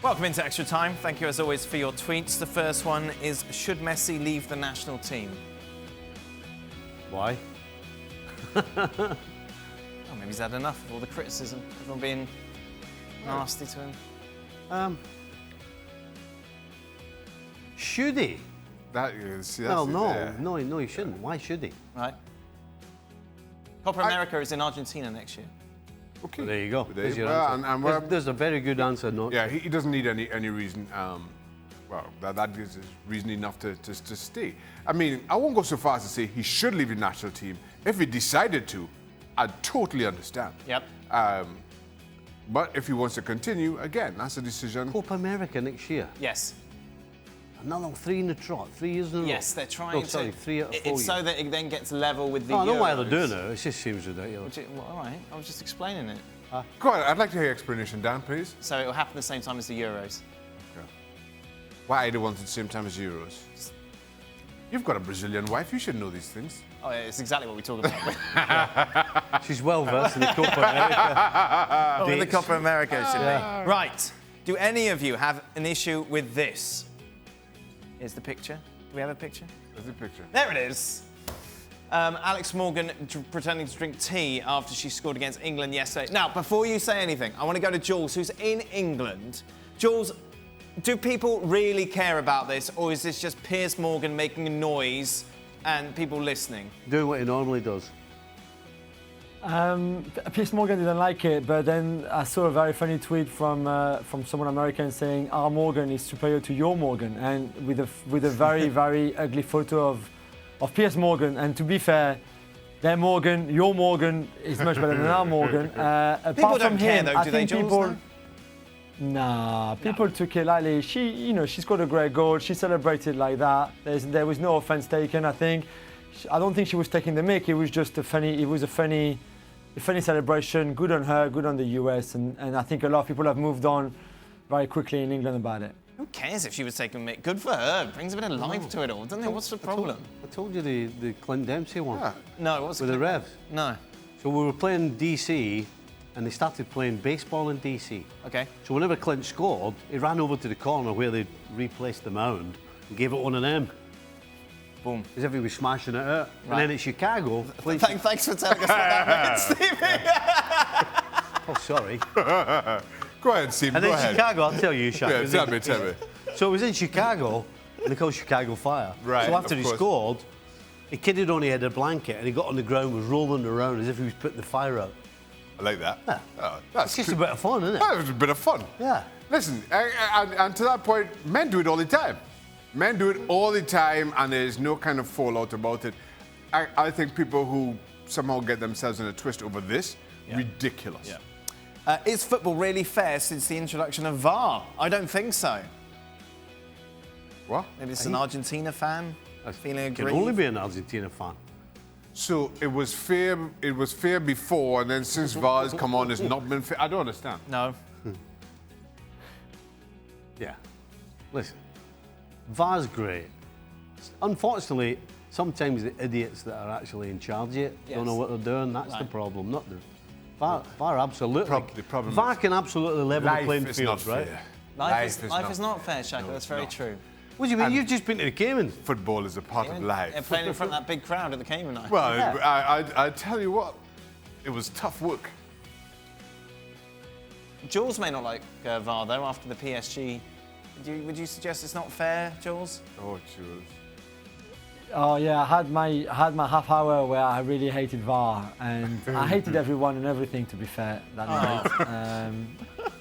Welcome into Extra Time. Thank you as always for your tweets. The first one is, should Messi leave the national team? Why? Oh, maybe he's had enough of all the criticism. Everyone being nasty to him. Should he? That is, No, he shouldn't. Why should he? Right. Copa America is in Argentina next year. Okay. Well, there you go. There's your well, answer. There's a very good answer. No. Yeah, he doesn't need any reason. Well, that gives us reason enough to stay. I mean, I won't go so far as to say he should leave the national team. If he decided to, I'd totally understand. Yep. But if he wants to continue, again, that's a decision. Copa America next year. Yes. Another 3 in the trot, 3 years in a row. Yes, they're trying to. 3 out of 4 It's years. so that it then gets level with the Euros. I know why they're doing it. It just seems ridiculous. Well, all right, I was just explaining it. Go on, I'd like to hear your explanation, Dan, please. So it will happen the same time as the Euros. Okay. Why are the ones at the same time as Euros? You've got a Brazilian wife, you should know these things. Oh, yeah, it's exactly what we talk about. She's well versed in the Copa America. Oh, with the Copa America, should be. Right. Do any of you have an issue with this? Here's the picture. Do we have a picture? There's the picture. There it is. Alex Morgan pretending to drink tea after she scored against England yesterday. Now, before you say anything, I want to go to Jules, who's in England. Jules, do people really care about this, or is this just Piers Morgan making a noise and people listening? Doing what he normally does. Piers Morgan didn't like it, but then I saw a very funny tweet from someone American saying our Morgan is superior to your Morgan, and with a very very ugly photo of Piers Morgan. And to be fair, their Morgan, your Morgan, is much better than our Morgan. People don't care though, do they, Jules? Nah, people took it lightly. She scored a great goal. She celebrated like that. There was no offense taken. I think. I don't think she was taking the mick. It was just a funny celebration. Good on her, good on the US, and I think a lot of people have moved on very quickly in England about it. Who cares if she was taking a mick? Good for her. Brings a bit of life to it all, doesn't it? What's the problem? I told you the Clint Dempsey one. Yeah. No, what's With the Revs. No. So we were playing DC, and they started playing baseball in DC. Okay. So whenever Clint scored, he ran over to the corner where they'd replaced the mound and gave it one of them. Boom. As if he was smashing it out. Right. And then at Chicago... Thanks for telling us what that meant, Stevie. Oh, sorry. Go ahead, Steve, And go then ahead. Chicago, I'll tell you, Shaka. Yeah, tell me. So it was in Chicago, and they called Chicago Fire. Right, So after of he course. scored, the kid had only had a blanket, and he got on the ground, was rolling around as if he was putting the fire out. I like that. Yeah. Oh, that's It's just a bit of fun, isn't it? That was a bit of fun. Yeah. Listen, and to that point, men do it all the time. Men do it all the time, and there's no kind of fallout about it. I think people who somehow get themselves in a twist over this, ridiculous. Yeah. Is football really fair since the introduction of VAR? I don't think so. What? Maybe it's an Argentina fan feeling I can aggrieved. only be an Argentina fan. So it was fair. It was fair before, and then since VAR has come on, it's not been fair. I don't understand. No. Yeah. Listen, VAR's great. Unfortunately, sometimes the idiots that are actually in charge of it don't know what they're doing. That's the problem, not the VAR. Absolutely. The problem VAR is can absolutely level the playing is field, not right? fair. Life is not fair, Shaka. No, That's it's very not. true. What do you mean? You've just been to the Cayman. Football is a part of life. They're playing in front of that big crowd at the Cayman Islands. Well, Yeah. I tell you what, it was tough work. Jules may not like VAR though after the PSG. Would you suggest it's not fair, Jules? Oh, Jules. Oh yeah, I had my half hour where I really hated VAR, and I hated everyone and everything. To be fair, that night,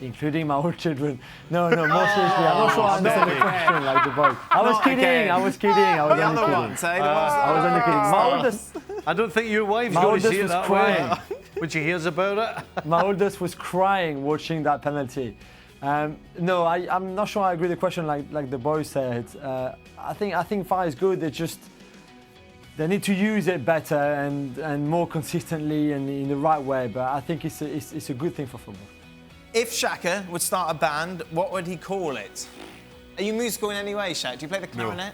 including my own children. No, more seriously, I'm not sure I understand the question like the boy. I was Not kidding. again. I was kidding. I was The only other kidding. ones, eh? I was only kidding. My oldest, I don't think your wife's My going to oldest see it was that crying. way when she hears about it. my oldest was crying watching that penalty. No, I'm not sure I agree with the question like the boy said. I think VAR is good. They need to use it better and more consistently and in the right way. But I think it's a good thing for football. If Shaka would start a band, what would he call it? Are you musical in any way, Shaka? Do you play the clarinet?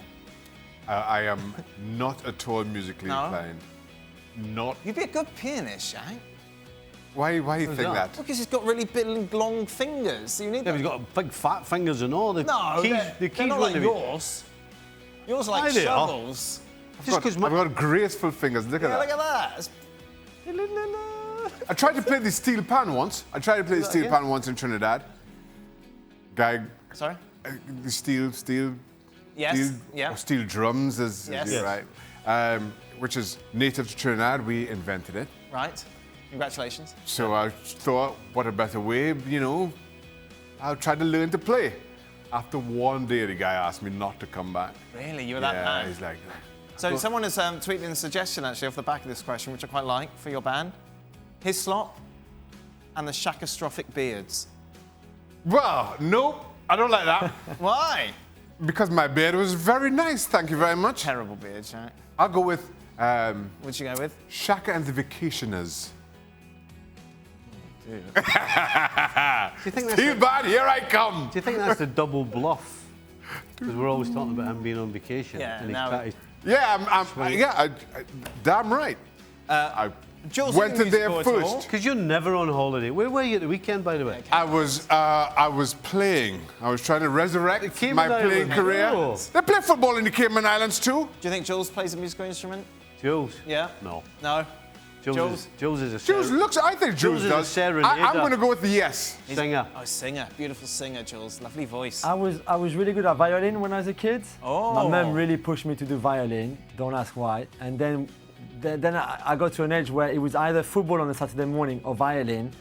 I am not at all musically No? inclined. Not. You'd be a good pianist, Shaq. Why do you think that? Because he's got really big, long fingers. You need Yeah, that. he's got big fat fingers and all. The No, keys, they're, the keys they're not like wouldn't be- yours. Yours are like Aye, they are. shovels. Just because I've got graceful fingers. Look at Yeah, that. look at that. It's- I tried to play the steel pan once. In Trinidad. Guy, Sorry? the steel, Yes. Yeah. steel drums is Yes. it, right? Which is native to Trinidad. We invented it. Right. Congratulations. So I thought, what a better way, I'll try to learn to play. After one day, the guy asked me not to come back. Really? You were that Yeah, bad? he's like, So someone has tweeted in a suggestion actually off the back of this question, which I quite like for your band. Hislop and the Shakastrophic beards. well, nope, I don't like that. Why? Because my beard was very nice, thank you very much. Terrible beard, Shaq. I'll go with What'd you go with? Shaka and the Vacationers. Do you think that's Steel bad, here I come. Do you think that's the double bluff? Because we're always talking about him being on vacation. Yeah, and he's now- trying to- Yeah, damn right. I Jules, went you in can there music at all? first. Because you're never on holiday. Where were you at the weekend, by the way? I was playing. I was trying to resurrect Cayman my playing Islands. career. Oh. They play football in the Cayman Islands too. Do you think Jules plays a musical instrument? Jules? Yeah. No. No. Jules? Jules is a Jules looks. I think Jules Jules is a does. serenader. I'm going to go with the yes. singer. Oh, singer. Beautiful singer, Jules. Lovely voice. I was really good at violin when I was a kid. Oh. My mum really pushed me to do violin. Don't ask why. And then I got to an age where it was either football on a Saturday morning or violin.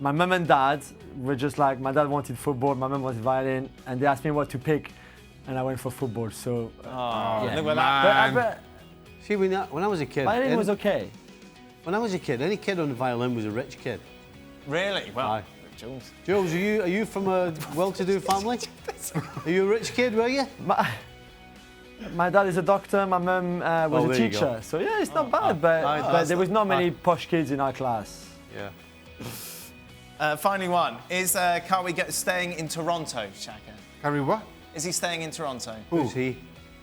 My mum and dad were just like, my dad wanted football, my mum wanted violin, and they asked me what to pick, and I went for football. So yeah. Look at that. But See, when I was a kid, violin was okay. when I was a kid, any kid on the violin was a rich kid. Really? Well, Aye. Jules. Jules, are you from a well-to-do family? Are you a rich kid, were you? My dad is a doctor, my mum was Oh, a there you teacher. go. So yeah, it's not bad, but that's there was not many posh kids in our class. Yeah. Finally one. Is Kawhi staying in Toronto, Shaka? Can we what? Is he staying in Toronto? Who's he?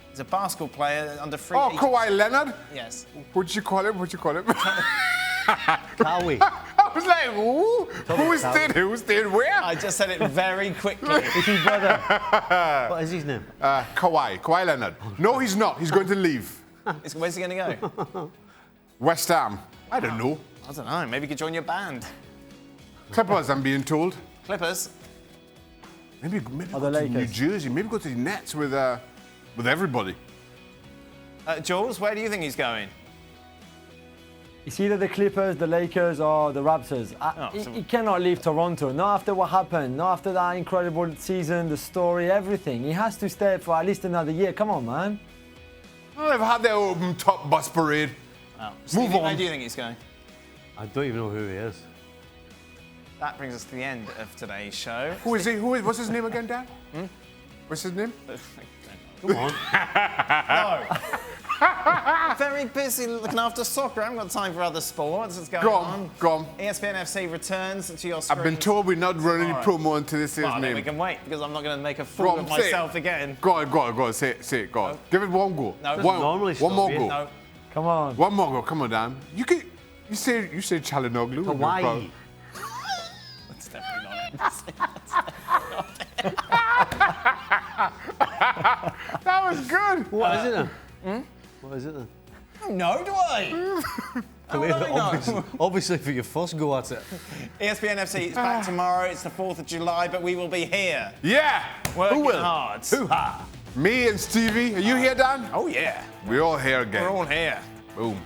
He's a basketball player under free Oh, agent. Kawhi Leonard. Yes. What'd you call him? Kawhi. I was like, who's staying where? I just said it very quickly. It's his brother. What is his name? Kawhi Leonard. No, he's not. He's going to leave. Where's he going to go? West Ham. I don't know. I don't know. Maybe he could join your band. Clippers, I'm being told. Clippers. Maybe Or go the to New Lakers. Jersey. Maybe go to the Nets with everybody. Jules, where do you think he's going? It's either the Clippers, the Lakers, or the Raptors. He cannot leave Toronto. Not after what happened. Not after that incredible season, the story, everything. He has to stay for at least another year. Come on, man. Well, they've had their open top bus parade. Oh. Stevie, on. where do you think he's going? I don't even know who he is. That brings us to the end of today's show. Who is he? What's his name again, Dan? What's his name? Come on. No. Very busy looking after soccer. I haven't got time for other sports. What's going on? Go on. ESPNFC returns to your screen. I've been told we're not running any promo until this is Well, then name. we can wait because I'm not going to make a Go fool on, of say it. myself again. Go on. Say it. Go on. Give it one go. No. Normally one more stop go. you. No, Come on. One more go. Come on, Dan. You say Chalinoglu. Hawaii. that's definitely not it. That was good. What is it then? What is it then? No, do I? How would I know? Obviously for your first go at it. ESPNFC is back tomorrow. It's the 4th of July, but we will be here Yeah. working Who will? hard. Me and Stevie. Are you here, Dan? Oh, yeah. We're all here again. We're all here. Boom.